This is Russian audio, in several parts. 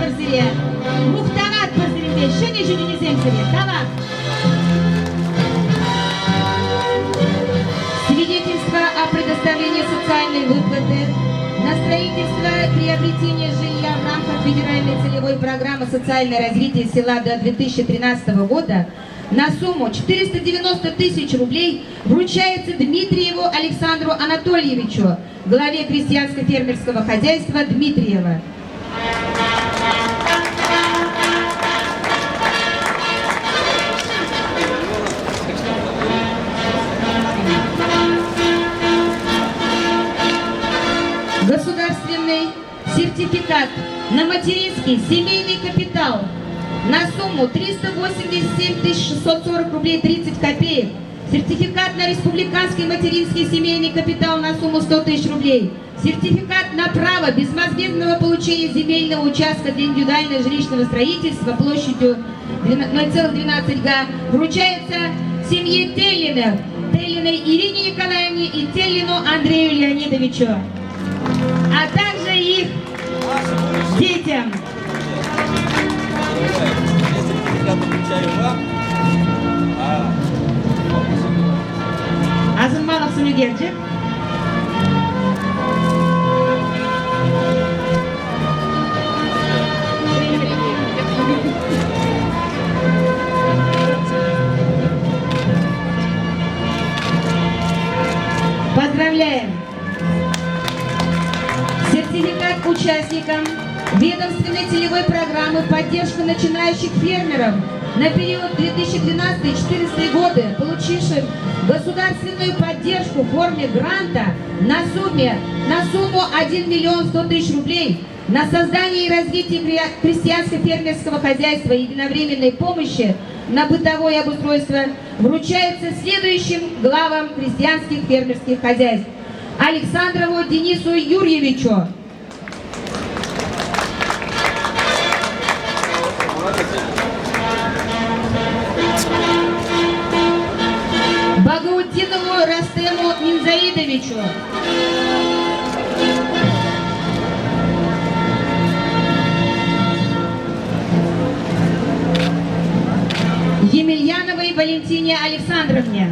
Базире, Мухтарат Базире, Шени Жюдинизем Сире, Тавак. Свидетельство о предоставлении социальной выплаты на строительство и приобретение жилья в рамках федеральной целевой программы «Социальное развитие села» до 2013 года на сумму 490 тысяч рублей вручается Дмитриеву Александру Анатольевичу, главе крестьянско-фермерского хозяйства Дмитриева. Государственный сертификат на материнский семейный капитал на сумму 387 640 рублей 30 копеек. Сертификат на республиканский материнский семейный капитал на сумму 100 тысяч рублей. Сертификат на право безвозмездного получения земельного участка для индивидуального жилищного строительства площадью 0,12 га вручается семье Теллиных, Теллиной Ирине Николаевне и Теллину Андрею Леонидовичу, а также их детям. Азымбалов Сулюгерджи. Поздравляем! Сертификат участникам ведомственной целевой программы «Поддержка начинающих фермеров» на период 2012-2014 годы, получившим государственную поддержку в форме гранта на сумму 1 миллион 100 тысяч рублей на создание и развитие крестьянско-фермерского хозяйства и единовременной помощи на бытовое обустройство, вручается следующим главам крестьянских фермерских хозяйств: Александрову Денису Юрьевичу, Багаутдинову Растему Минзаидовичу, Емельяновой Валентине Александровне,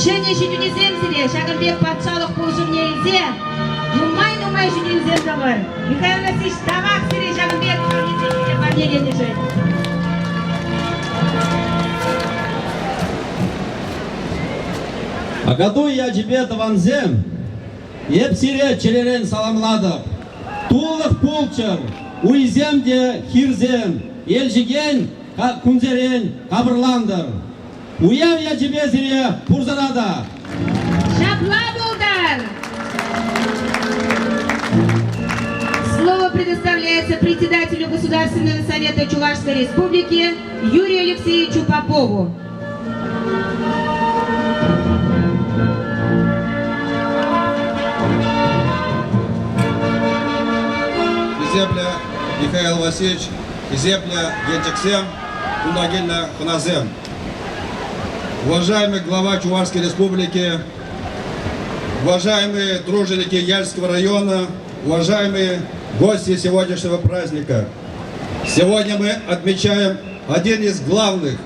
Шене Жюдинизем Сире, Шагамбек Патшалых Пулжурнеизе, Нумай Жюдинизем Завар, Михаил Васильевич Тавак Сире, Шагамбек Пулжурнеизе Сире, Варнеге Дежет. А году я тебе таванзем, еп сире челерен саламладып, тулых пулчыр, уйземде хирзем, елжиген кунзерен кабырландыр. Уям я тебе сире пурзарада. Шаплабулдар! Слово предоставляется председателю Государственного совета Чувашской Республики Юрию Алексеевичу Попову. Земля Михаил Васильевич, земля Гентексем, Кунагельна Хуназем. Уважаемый глава Чувашской Республики, уважаемые труженики Яльского района, уважаемые гости сегодняшнего праздника. Сегодня мы отмечаем один из главных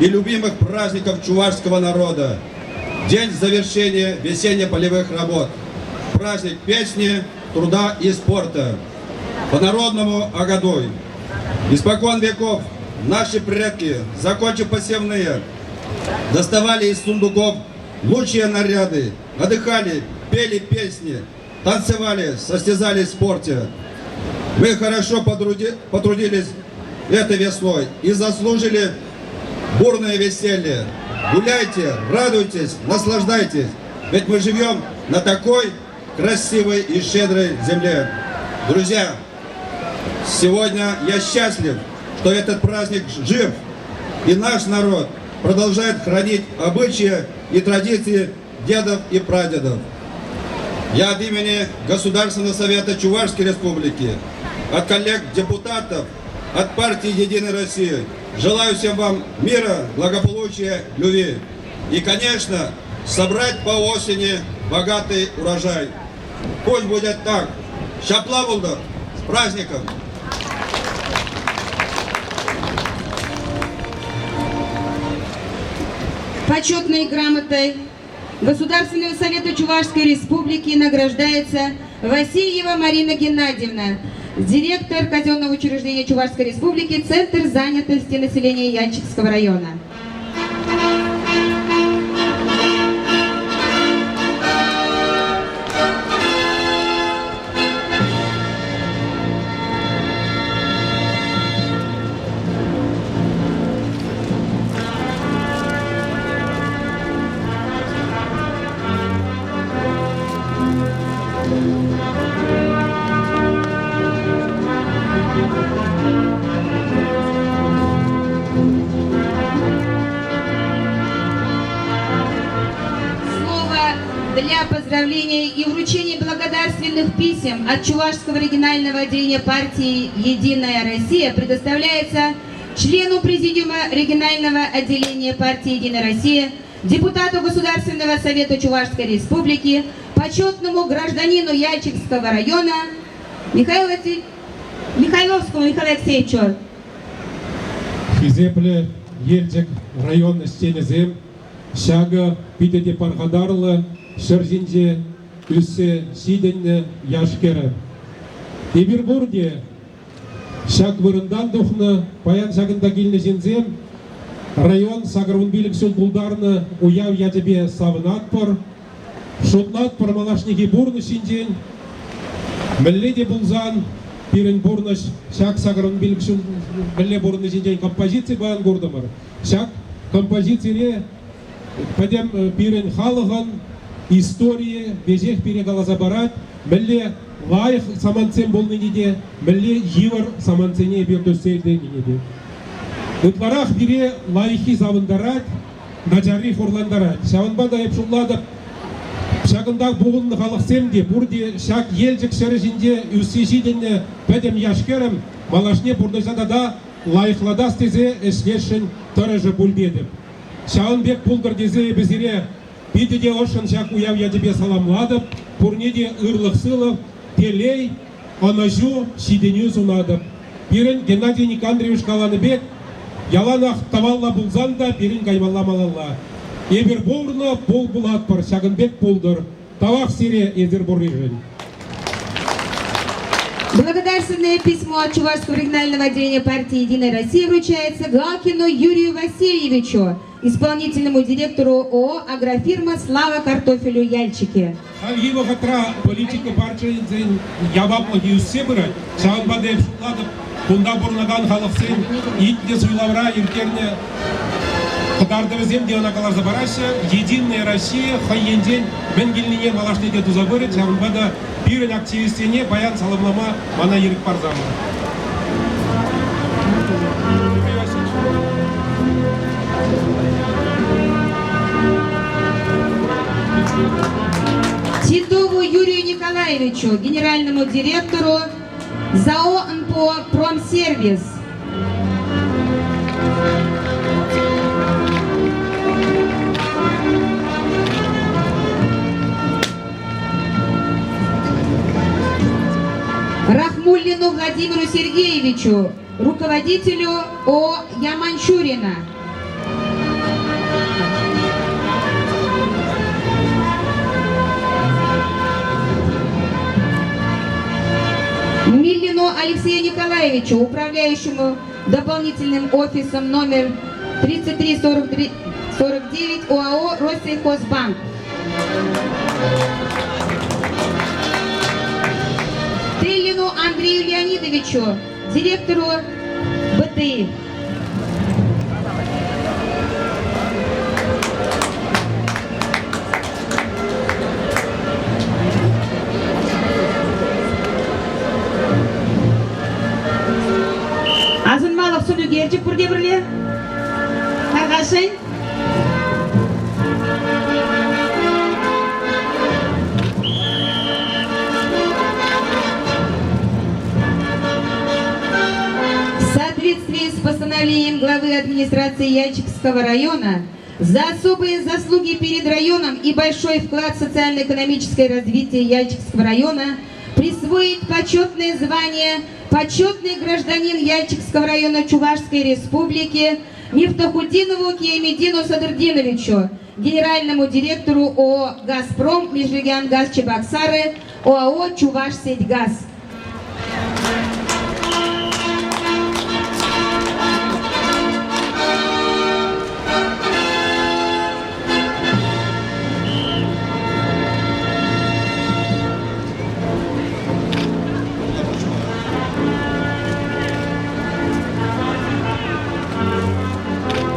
и любимых праздников чувашского народа – день завершения весенне-полевых работ. Праздник песни, труда и спорта. По-народному Агадой. Испокон веков наши предки, закончив посевные, доставали из сундуков лучшие наряды, отдыхали, пели песни, танцевали, состязались в спорте. Мы хорошо потрудились этой весной и заслужили бурное веселье. Гуляйте, радуйтесь, наслаждайтесь, ведь мы живем на такой красивой и щедрой земле. Друзья, Сегодня я счастлив, что этот праздник жив, и наш народ продолжает хранить обычаи и традиции дедов и прадедов. Я от имени Государственного совета Чувашской Республики, от коллег-депутатов, от партии «Единая Россия» желаю всем вам мира, благополучия, любви. И, конечно, собрать по осени богатый урожай. Пусть будет так. Шапла булдыр. С праздником! Почетной грамотой Государственного совета Чувашской Республики награждается Васильева Марина Геннадьевна, директор казенного учреждения Чувашской Республики, Центр занятости населения Янчикского района. Для поздравления и вручения благодарственных писем от Чувашского регионального отделения партии «Единая Россия» предоставляется члену Президиума регионального отделения партии «Единая Россия», депутату Государственного совета Чувашской Республики, почетному гражданину Яльчикского района Михайловскому Михаилу Алексеевичу. Хизепле Ельчик районный стенезем, шага питеде пархадарлы, Шерзинде, Үссе, Сиденне, Яшкері. Ебірбурде, шак вырындан дұхны, паян шагында келіне жинзем, район сағырын билік сүл бұлдарны уяв ядебе савынат пыр, шотлат пыр малашнеге бурны шинжен, мүлледе бұлзан, пирін бурныш, шак сағырын билік сүл мүлле бурны шинжен композиция баян көрдімір. Шак композицияле, падем пирін халығын, история, безех перегалаза барат, мілле лайық саманцен болны неде, мілле евір саманцене бердөстерді неде. Үтларақ бире лайықи завындарат, наджарри форландарат. Шавынбада епшулладып, шағындаг бұғынны қалықсемде, бұрде шақ елжік шәрежінде үссе жиденне пәдем яшкерім, малашне бұрдыжадада лайықладас тезе әшлешін тұрыжы бүлдедіп. Шағынбек бұлдыр дезе безере Питеде ошын шак уяв я тебе саламладып, пурнеде ырлық сылып, телей, анажу, шиденю сунадып. Пирен Геннадий Никандрович Каланыбек, яланақ тавалла бұлзанда, пирен каймалла малалла. Эбір борны бол бұлат пар, шағынбек болдыр, тавақ сере эзір борыжын. Благодарственное письмо от Чувашского регионального отделения партии «Единая Россия» вручается Галкину Юрию Васильевичу, исполнительному директору ООО «Агрофирма Слава картофелю Яльчики». Его хатра политика партии яваплы юссе бирать, шағын бады шутладып, бұнда бұрнаган халықсен, итне суйлавра, еркерне, қыдарды бізем де анақаларза барашы, «Единая Россия» хайенден мен келініне малашнеде тузабырет, шағын бады бирен активистене баян салымлама мана ерік барзамы. Титову Юрию Николаевичу, генеральному директору ЗАО НПО «Промсервис». Рахмуллину Владимиру Сергеевичу, руководителю ООО «Яманчурина». Миллину Алексею Николаевичу, управляющему дополнительным офисом номер 3349 ОАО «Россельхозбанк». Триллину Андрею Леонидовичу, директору БТИ. Берчик пурде бірле. Қағашын. В соответствии с постановлением главы администрации Янчикского района за особые заслуги перед районом и большой вклад в социально-экономическое развитие Янчикского района присвоить почетное звание «Почетный гражданин Янчикского района Чувашской Республики» Мифтахудинову Киямедину Садырдиновичу, генеральному директору ООО «Газпром», Межрегионгаз Чебоксары, ОАО «Чувашсетьгаз».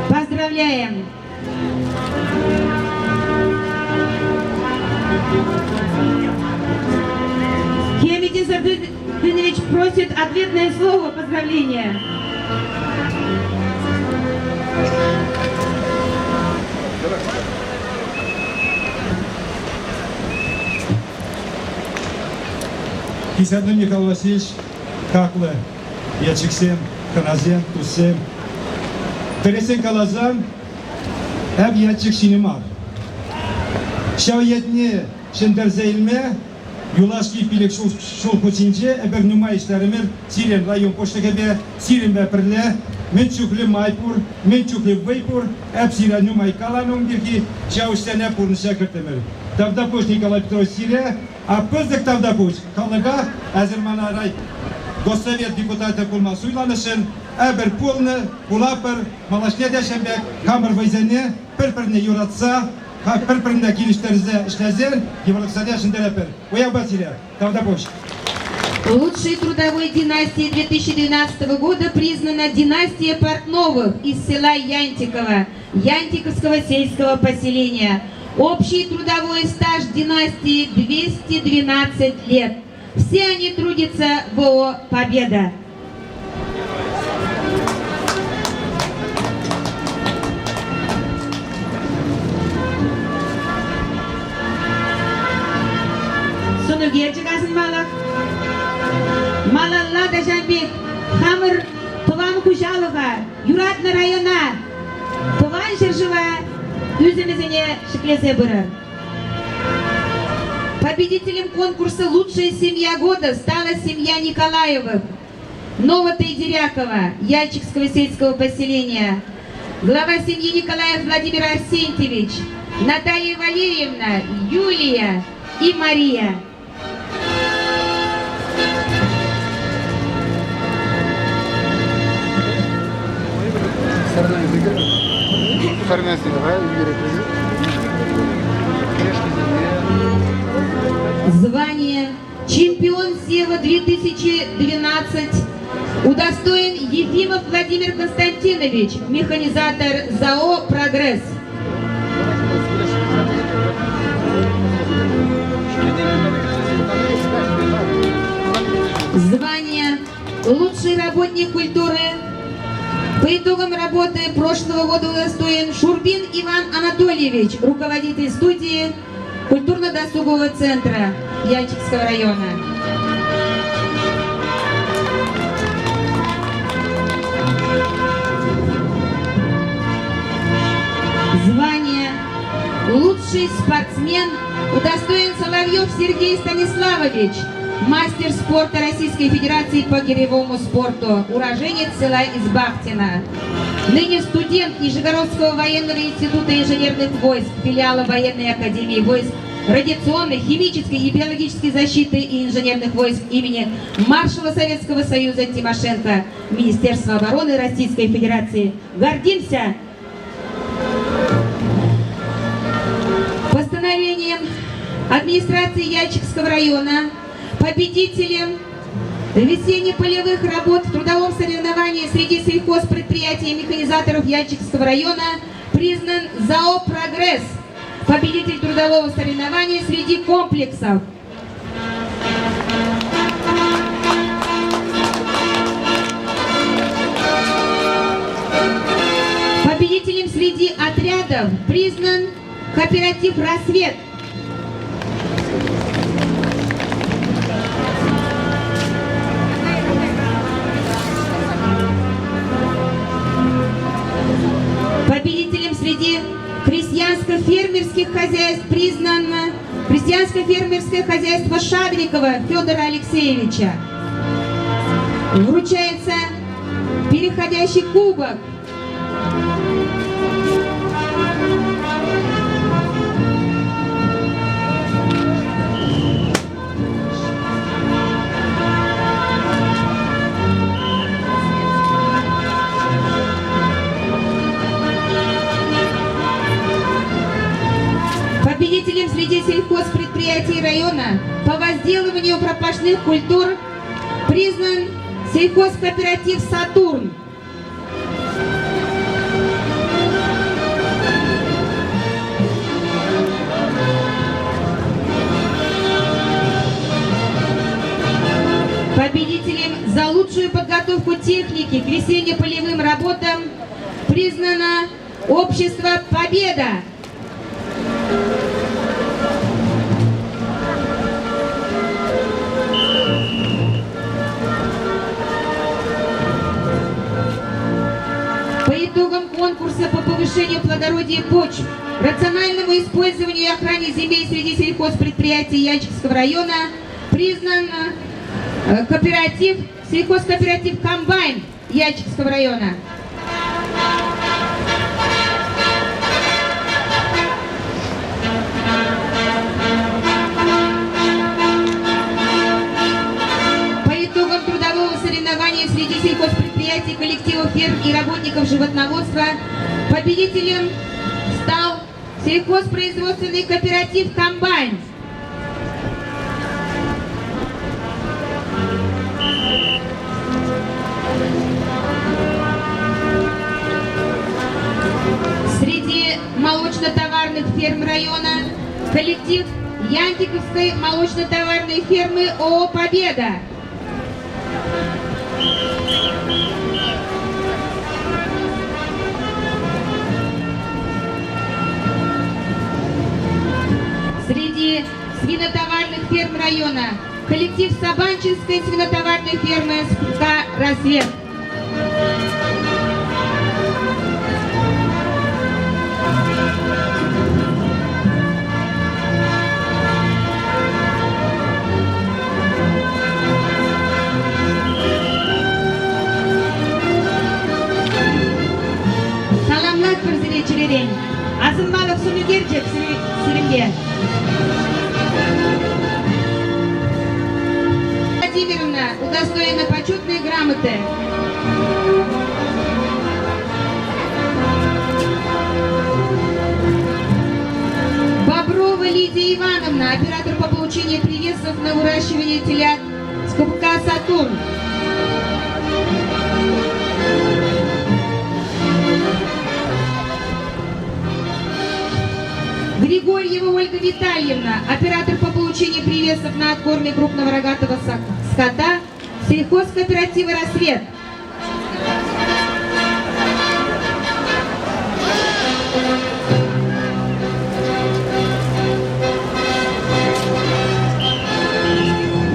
Поздравляем! Киямедин Садырдинович просит ответное слово поздравления. Кисядлы Михаил Васильевич, Каклы, Ячиксем, Каназем, Тусем. Тересен Калазан, Эб Ячик Шинимар. Şaviyetini şenderzeyilme, Yulaşki pilek şol koçince, eber numayişlerimir, Siren rayon poştekebe, Siren beperle, Mençukli Maypur, Mençukli Veypur, Eb Siren numay kalanım bir ki, Şavuştene purnuşa kırtemir. Tavdapoş Nikolay Petrovич Sire, a pızdık Tavdapoş, Kalıga, Azermana Ray, Госсовет депутата Кулма Суйланышын, әбір пулны, пулапыр, малашне дәшәмбек, камыр вайзәне, пір-пірне юратса, пір-пірне келіштерізе ішләзен, евроксаде шындерәпір. Оя Басилия, Тавдапош. Лучшей трудовой династией 2012 года признана династия Портновых из села Янтиково, Янтиковского сельского поселения. Общий трудовой стаж династии 212 лет. Все они трудятся в ООО «Победа». Сонуге чыгасын малах. Малалла Дажанбек, Хамыр Туван Кужалова, Юратны района, Туван Жыржыва, Үзімізіне шіклесе бұрыр. Победителем конкурса «Лучшая семья года» стала семья Николаевых, Новотайдерякова, Янчикского сельского поселения. Глава семьи Николаев Владимир Арсентьевич, Наталья Валерьевна, Юлия и Мария. Звание «Чемпион Сева 2012» удостоен Ефимов Владимир Константинович, механизатор ЗАО «Прогресс». Звание «Лучший работник культуры» по итогам работы прошлого года удостоен Шурбин Иван Анатольевич, руководитель студии культурно-досугового центра Янчикского района. Звание «Лучший спортсмен» удостоен Соловьев Сергей Станиславович, мастер спорта Российской Федерации по гиревому спорту, уроженец села Избахтина. Ныне студент Нижегородского военного института инженерных войск, филиала военной академии войск, радиационной, химической и биологической защиты и инженерных войск имени маршала Советского Союза Тимошенко, Министерства обороны Российской Федерации. Гордимся! Постановлением администрации Янчикского района победителем весенне-полевых работ в трудовом соревновании среди сельхозпредприятий и механизаторов Янчикского района признан ЗАО «Прогресс», победитель трудового соревнования среди комплексов. среди отрядов признан кооператив «Рассвет». Победителем среди крестьянско-фермерских хозяйств признано крестьянско-фермерское хозяйство Шадрикова Федора Алексеевича. Вручается переходящий кубок. Победителем среди сельхозпредприятий района по возделыванию пропашных культур признан сельхозкооператив «Сатурн». Победителем за лучшую подготовку техники к весенне-полевым работам признано общество «Победа». По итогам конкурса по повышению плодородия почв, рациональному использованию и охране земель среди сельхозпредприятий Янчикского района признан сельхозкооператив «Комбайн» Янчикского района. По итогам трудового соревнования среди сельхозпредприятий, коллективов ферм и работников животноводства победителем стал сельхозпроизводственный кооператив «Комбайн». Среди молочно-товарных ферм района коллектив Янтиковской молочно-товарной фермы ООО «Победа». Среди свинотоварных ферм района коллектив Сабанчинской свинотоварной фермы СК «Рассвет». Саламлат Пырзине Черерень, Азымбалов Сумигерчик Сиримге. Владимировна удостоена почетной грамоты. Боброва Лидия Ивановна, оператор по получению привесов на выращивание телят с КПК «Сатурн». Григорьева Ольга Витальевна, оператор по получению привесов на откорме крупного рогатого скота сельхозкооператива «Рассвет».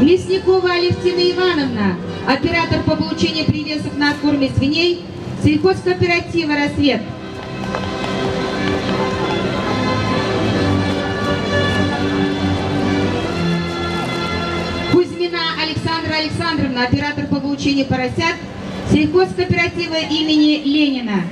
Мясникова Алевтина Ивановна, оператор по получению привесов на откорме свиней сельхозкооператива «Рассвет». Кузьмина Александра Александровна, оператор по получению поросят сельхозкооператива имени Ленина.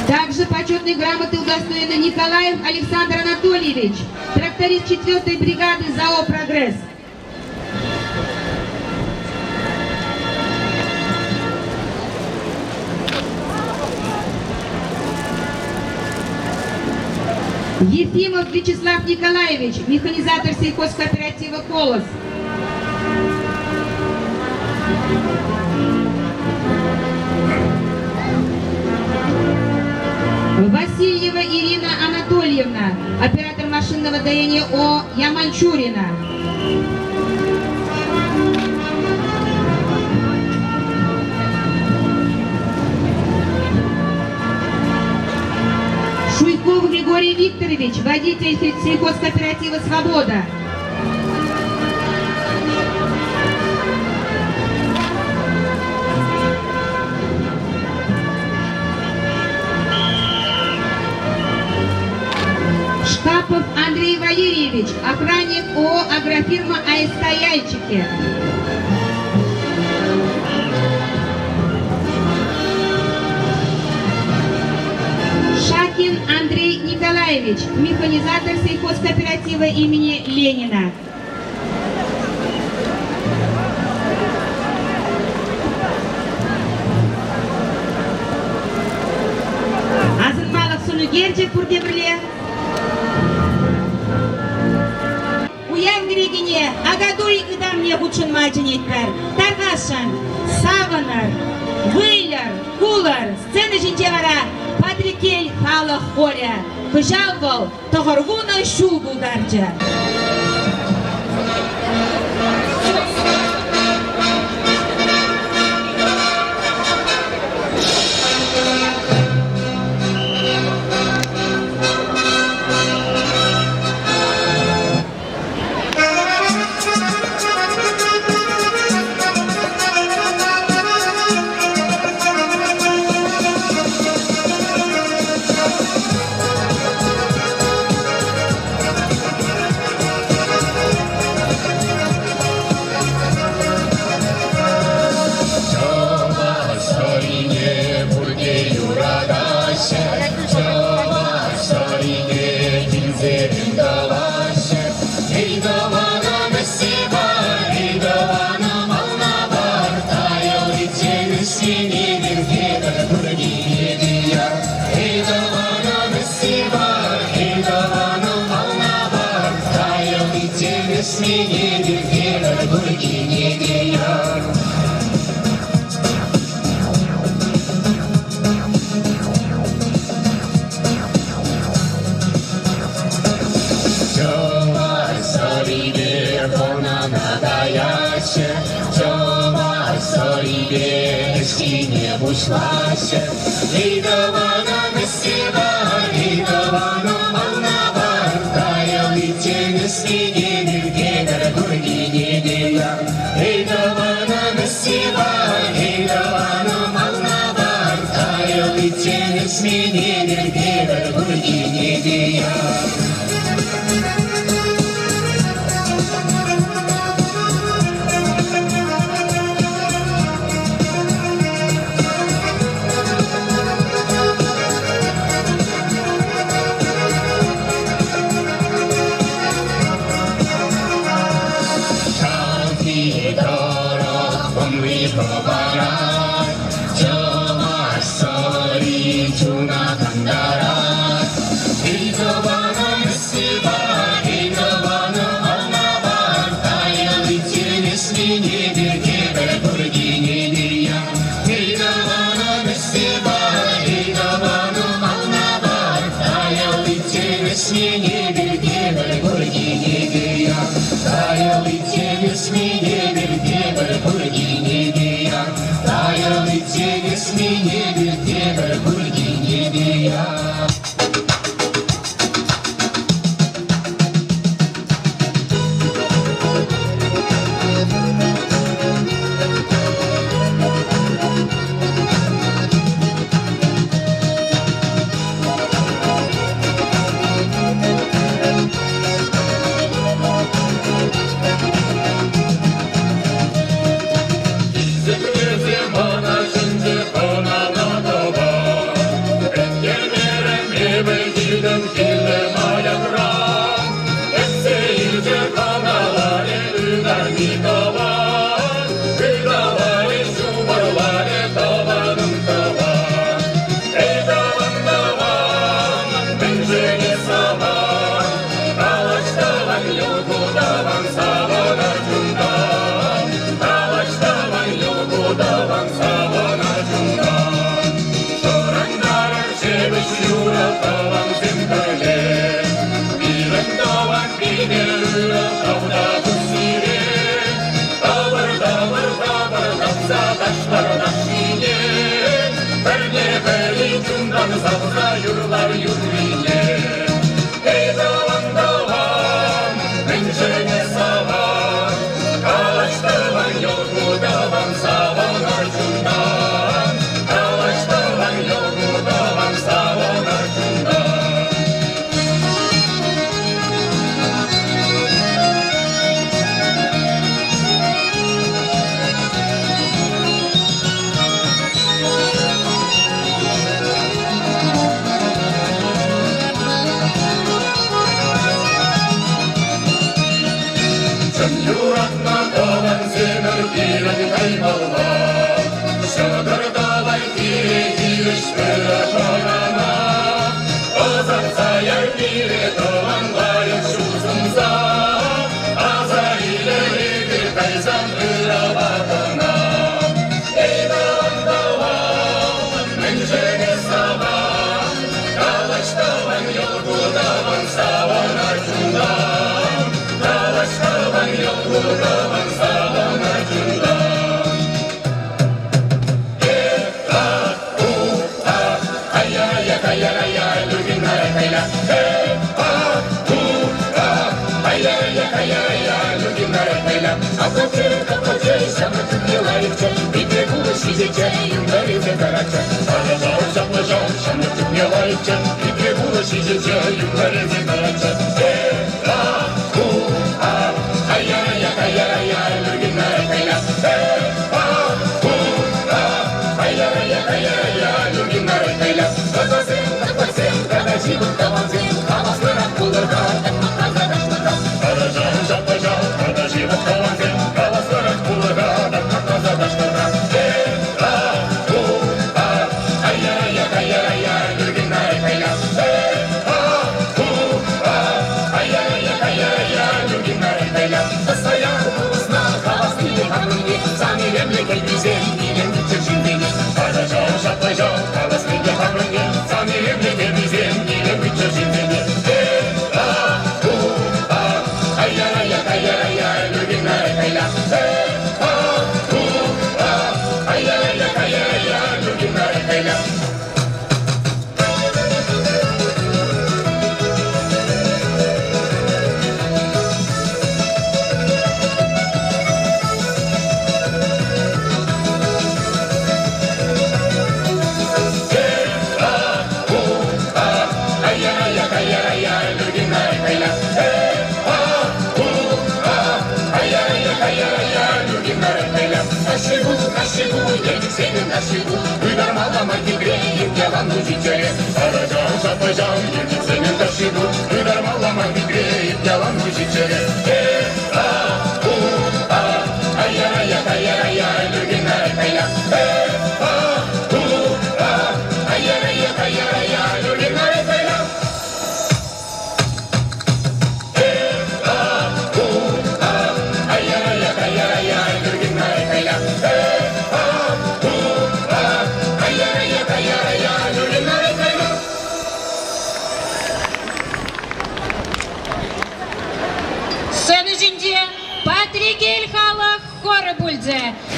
Также почетной грамоты удостоен Николаев Александр Анатольевич, тракторист 4-й бригады ЗАО «Прогресс». Ефимов Вячеслав Николаевич, механизатор сельхозкооператива «Колос». Васильева Ирина Анатольевна, оператор машинного доения ООО «Яманчурина». Шуйков Григорий Викторович, водитель сельхозкооператива «Свобода». Шкапов Андрей Валерьевич, охранник ООО «Агрофирма АСК Яльчики». Шакин Андрей Николаевич, механизатор сельхозкооператива имени Ленина. Азырмалык Сунугерчик Пурдебрле. Уян грегине, агадуй гыдам не худшын мальчинеткар. Таргашан, саванар, выйлар, кулар, сцены жинчевара, Патрикель халық холя, пыжал бол, тоғырғуна шул бұлдарча. Bana şimdi bana da var. юратма тоған семір кирен қаймалға Шыдырдалай киеш бірі жағана Озан саяр кире тоған байық шусынса Аза илі егі тайзан үра батына Эйдалан тауан, мен жеге сабан Талаштауан, елгудаван саван арчундан Талаштауан, елгудаван саван арчундан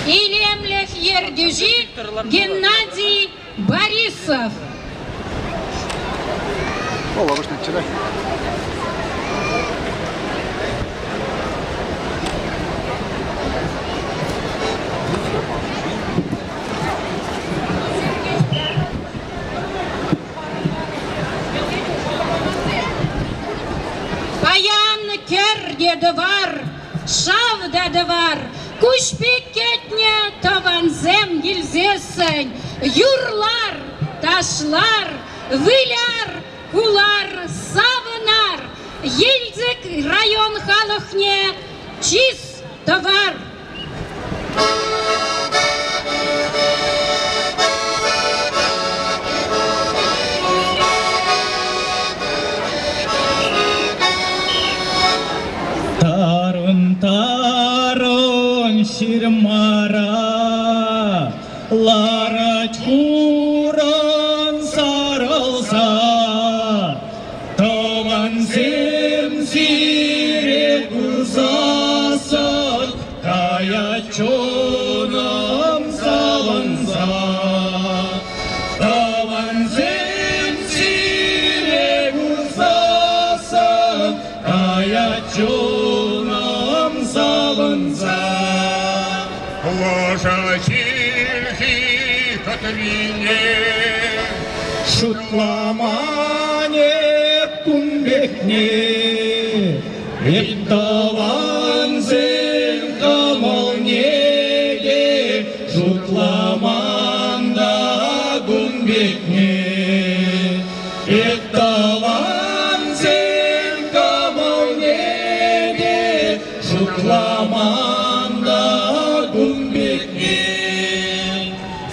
Илемлев Ердюжи Геннадий Борисов. Паян керде var, şavda var. Kuşpek ketne tavanzem gilzesin, yurlar, taşlar, vilar, kular, savınar, Yelzik rayon halıhne çiz tovar. Tarun şirmara lara çuran sarılsa tavan semsire uzasın kaya çonam salınsa tavan semsire uzasın kaya çonam salınsa ложа чирхи Катерине шутламане кумбекне Еттаван зен камалнеге шутламанда кумбекне Еттаван зен камалнеге Шукламанда гумбекне.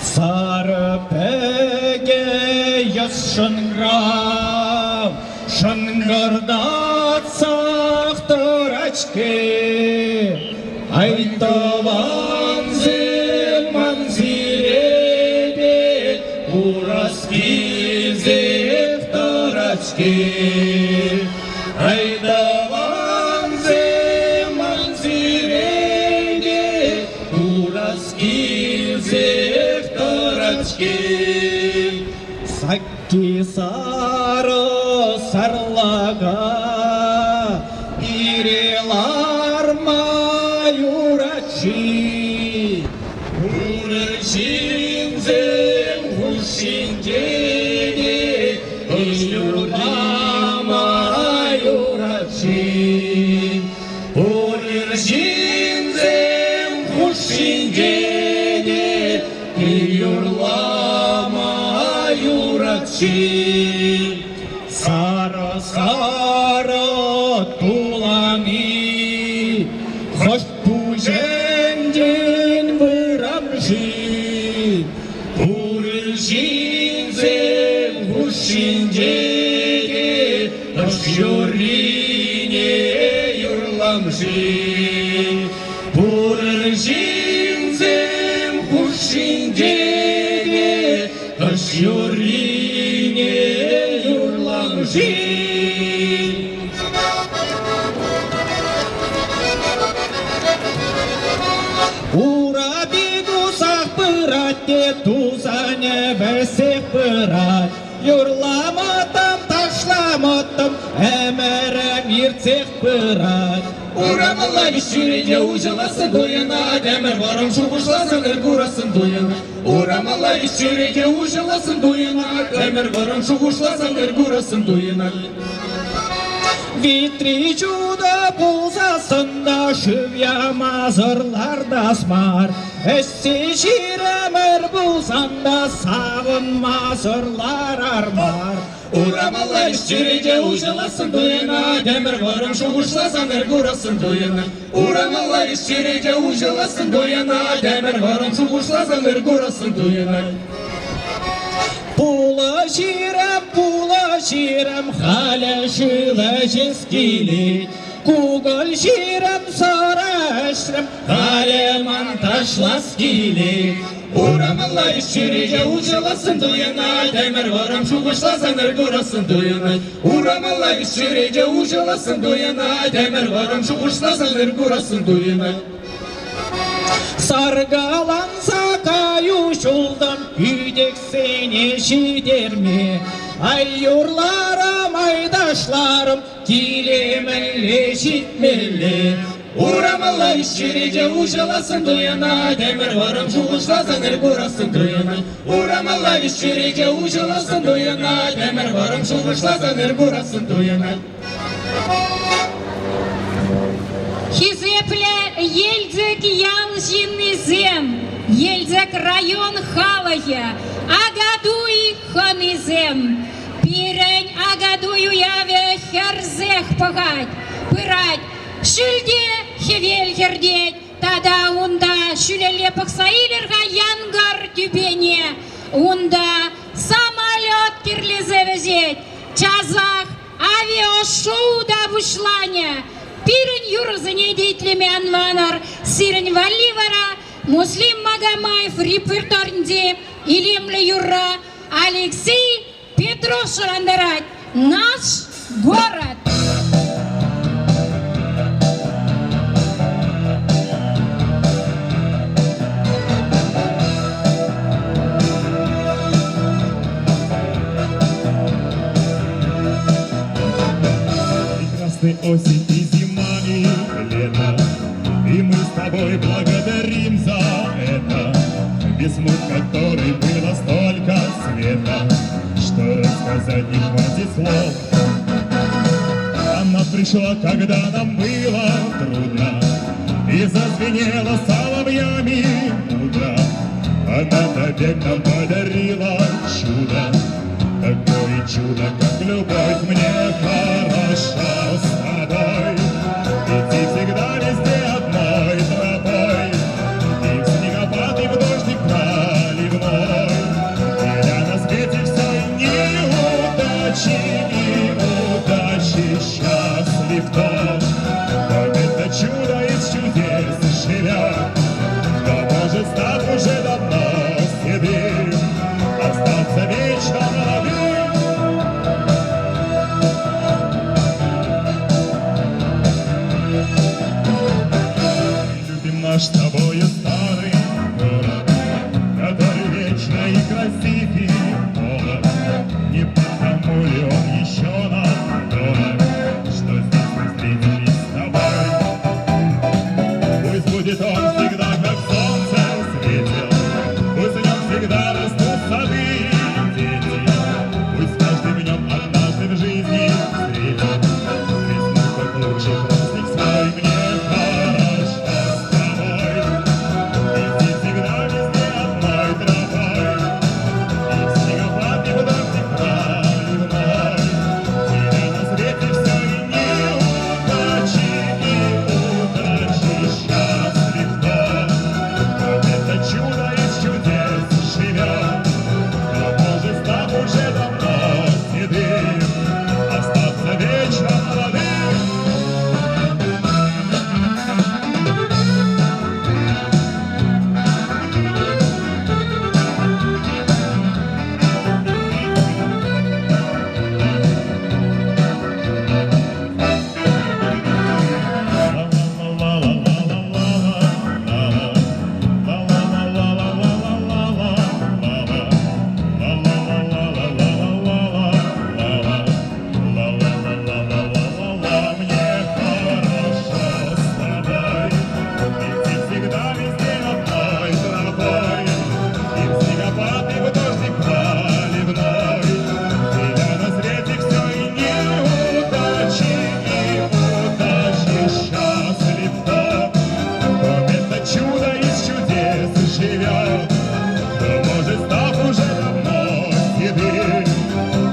Сары пәге яс шынграв, шынгырдат сақтырачке. Айтаван манзиреде, ураски зефтырачке. Айтаван манзиреде, ураски зефтырачке. Сакки сары сарлага, ирелар маюрачи. Урышинзем хушинжеде, ишюрда маюрачи. Урышинзем хушинжеде, ишюрда маюрачи. Сара-сара тулани, хош пуженден вырамжи. Урышинзем хушинжеде, ашюрине юрламжи. Урышинзем хушинжеде, ашюрине юрламжи. Урабиду сахпырате тузане весех пырат. Юрламатам ташламатам әмәрәм ирцех пырат. Урамалла вещуреде ужаласын дуяна, дәмір барым шуғышласын ұрғырасын дуяна. Урамалла вещуреде ужаласын дуяна, дәмір барым шуғышласын ұрғырасын дуяна. Витри чудо пулсасында шывя мазырларда смар. Әссе жиремір бұлсанда сағын мазырлар армар. Урамалла вещуреде ужаласын дуяна, дәмір барым шуғышласын ұрғырасын дуяна. Урамалла вещуреде ужаласын дуяна, дәмір барым шуғышласын ұрғырасын дуяна. Пулы жирем, халі жылы жескелей. Кугыл жирем, сары әшрем, халі манташлас келей. Урамалла вещуреде ужаласын дуяна, дәмір барым шуғышласын ұрғырасын дуяна. Урамалла вещуреде ужаласын дуяна, дәмір барым шуғышласын ұрғырасын дуяна. Саргаланса каю жолдан үйдексене жидерме. Ай юрларым, айдашларым, келемілі жетмелі. Урамалла вещуреде ужаласын дуяна, дәмір барым шуғышласын ұрғырасын дуяна. Урамалла вещуреде ужаласын дуяна, дәмір барым шуғышласын ұрғырасын дуяна. Хизепле елдік ялжинный зем, елдік район халая, агадуй ханызем. Пирень агадую яве херзех пагать, пырать, шүлде хевел хердеть, тада унда шүлеле пақсаилерға янгар тюбене, унда самолет кирлезе везет, чазах авиашоуда бушланя. Пирень юрзыне дейтлеме анванар, сирень валивара, Муслим Магомаев репертуарінде илемлі юрра Алексей Петров шырандарат. Наш город. Прекрасной осень и зима и лето, и мы с тобой благодарим за это. Весну, в которой было столько света, что рассказать не хватит слов. Она пришла, когда нам было трудно, и зазвенела соловьями утро. Она навек нам подарила чудо, такое чудо, как любовь. Мне хорошо с тобой, и ты всегда везде хорошо. Вот это чудо из чудес живет, кто может стать уже давно седым, остаться вечно молодым. Любим наш с тобою старый город, который вечно и красив, и молод. Не потому ли он еще нам дорог, что здесь мы встретились с тобой? Пусть будет он всегда, как солнце светил, пусть в нем всегда растут сады и дети, пусть каждый в нем однажды в жизни встретит весну, как лучший праздник свой. Мне хорошо с тобой, идти всегда везде одной тропой, и снегопад, и дождик проливной, тебя на свете все и неудачи, счастлив тот, вот это чудо из чудес живет, кто может стать уже давно седым,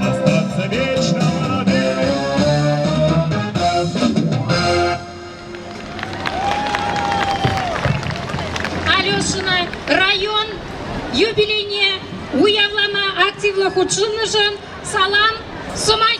остаться вечно молодым. Алешина район юбилейне уявлама активлы худшынышын салам сумай.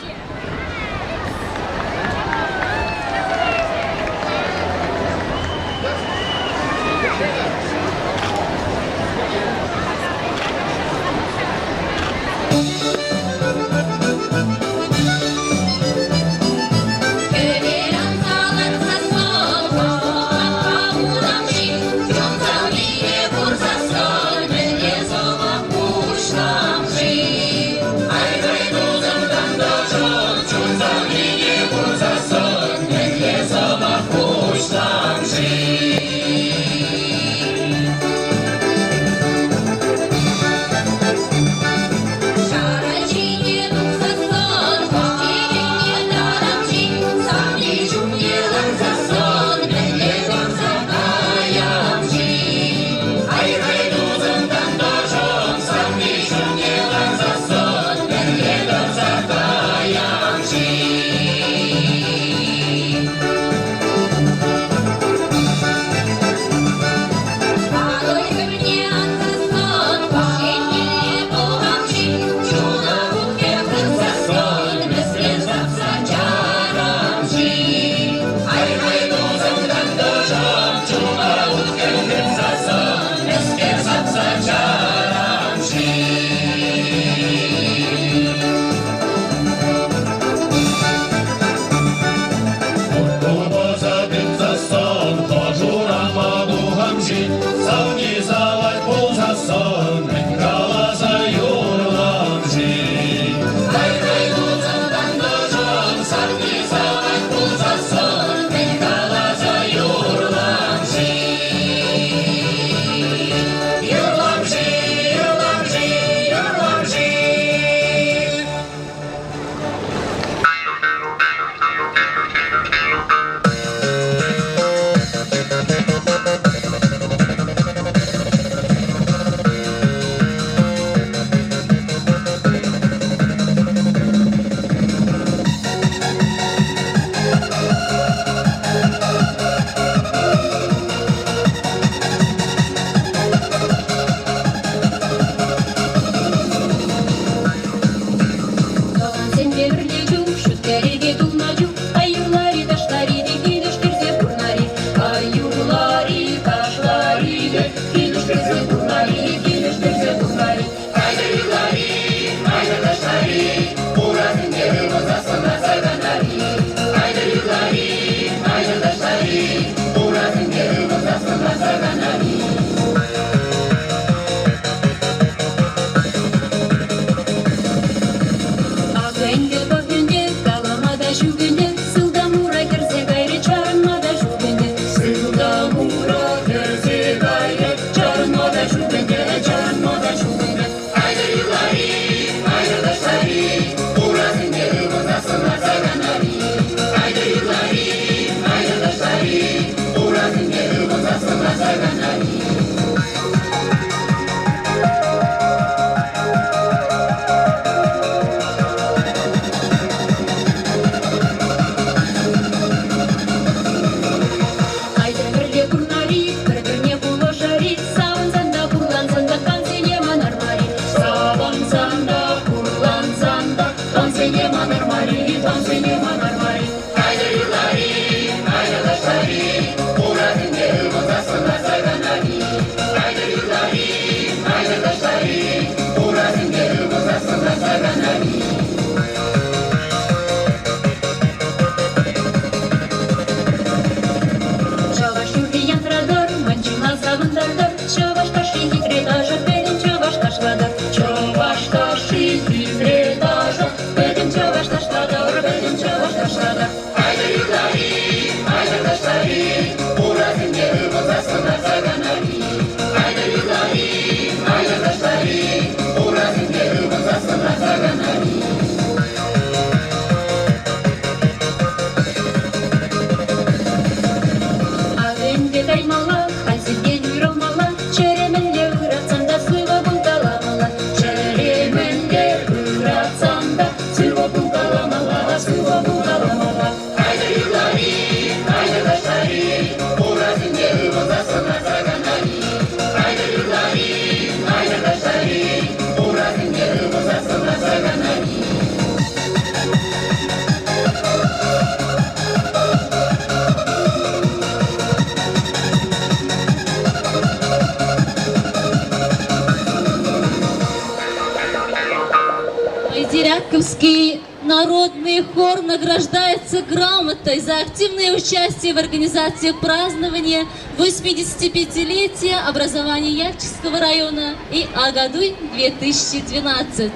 Юбилейный хор награждается грамотой за активное участие в организации празднования 85-летия образования Яльчевского района и Агадуй 2012.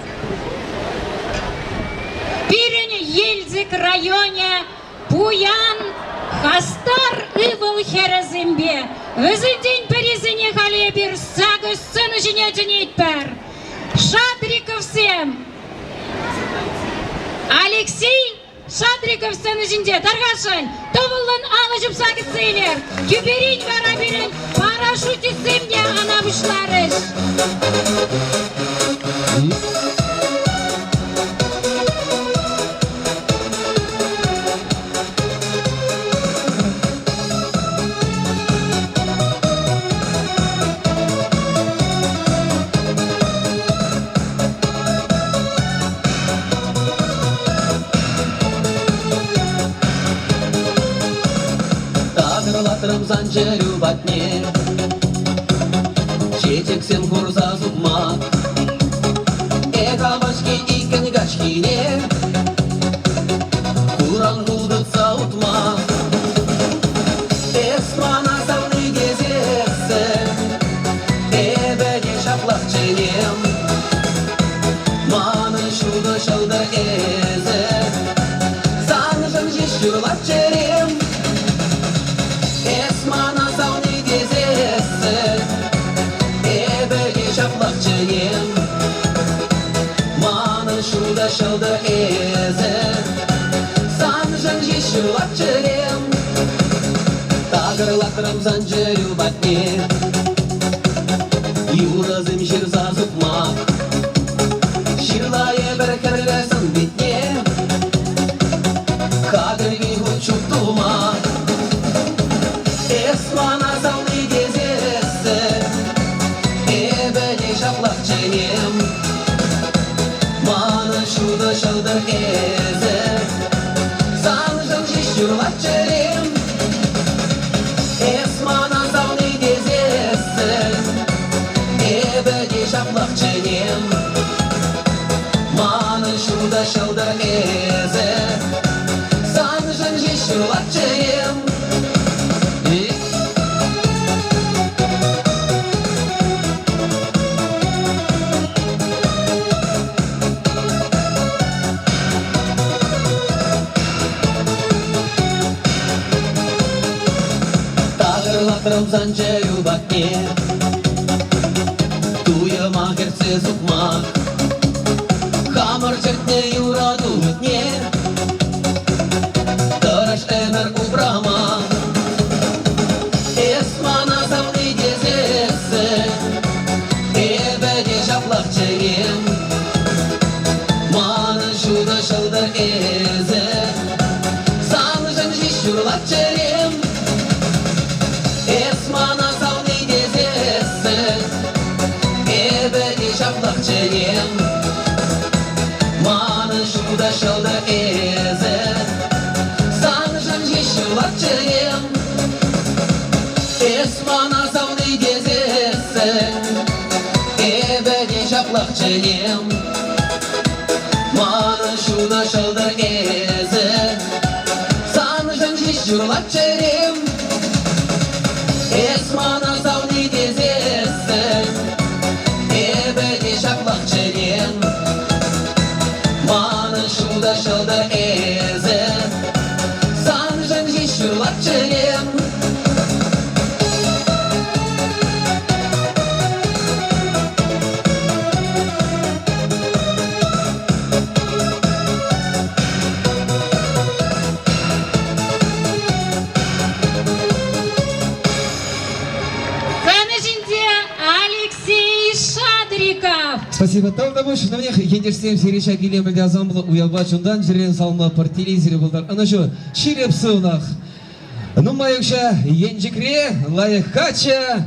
Пирень Ельзик районе Пуян Хастар Ивыл Херезимбе. Өзін день перезіне халебір сағы сыны женетін етпір. Шадриков всем. Алексей Шадриков сыны жінде тарғашын. Товылын алыжып сағы сейлер. Күберін бара берін. Парашюти сымде ана бұшларыш. Тағырлатырым занжыру батне, жетексем құрза зубма, Экавашки икен гачкине, Куран бұлдытса ұтма. Эсмана сауны кезесі, Эбеде шаплақ ченем, Маны шуды шылды әзі, Санжын жешурлап черем. Esmana savni gezesi, ebege şaplak çeyim. Manı şurada şalda eze, sanjın yeşilak çeyim. Tağırlatırım zancırı batne, yurazım şir zazıkmak. Şirlaya berkerlesin bitne, kadri uçup durmak. Esmana savni gezesi, ebede şaplak çeyim. Manı şurada şalda eze, sanjın şişurlak çeyim. Esmana savni gezesi, ebede şaplak çeyim. Manı şurada şalda eze, sanjın şişurlak çeyim. Tağırlatırım zancırı batne, Tuyama gerse zukmak, Kamar çekne yuradu bitne, Taraş emer ubrama. Esmana savni gezesi, ebede şaplak çeyim. Manı şurada şalda eze, sanjın şişurlak çeyim. Esmana savni gezesi, ebede şaplak çeyim. Manı şurada şalda eze, sanjın şişurlak çeyim. Esmana savni gezesi, ebede şaplak çeyim. Manı şurada şalda eze, sanjın şişurlak çeyim. Esmana savni gezesi, ebede şaplak çeyim. Manı şurada şalda eze, sanjın şişurlak çeyim. Сыны жінде Алексей Шадриков. Спасибо. Там домой, что на мне ендерсем сереча гилем элязам было уялбачундан жирен салма пар телевизоре булдар. Ана что, чиреп сылнах. Ну, моюкша, енжикре, лайхача,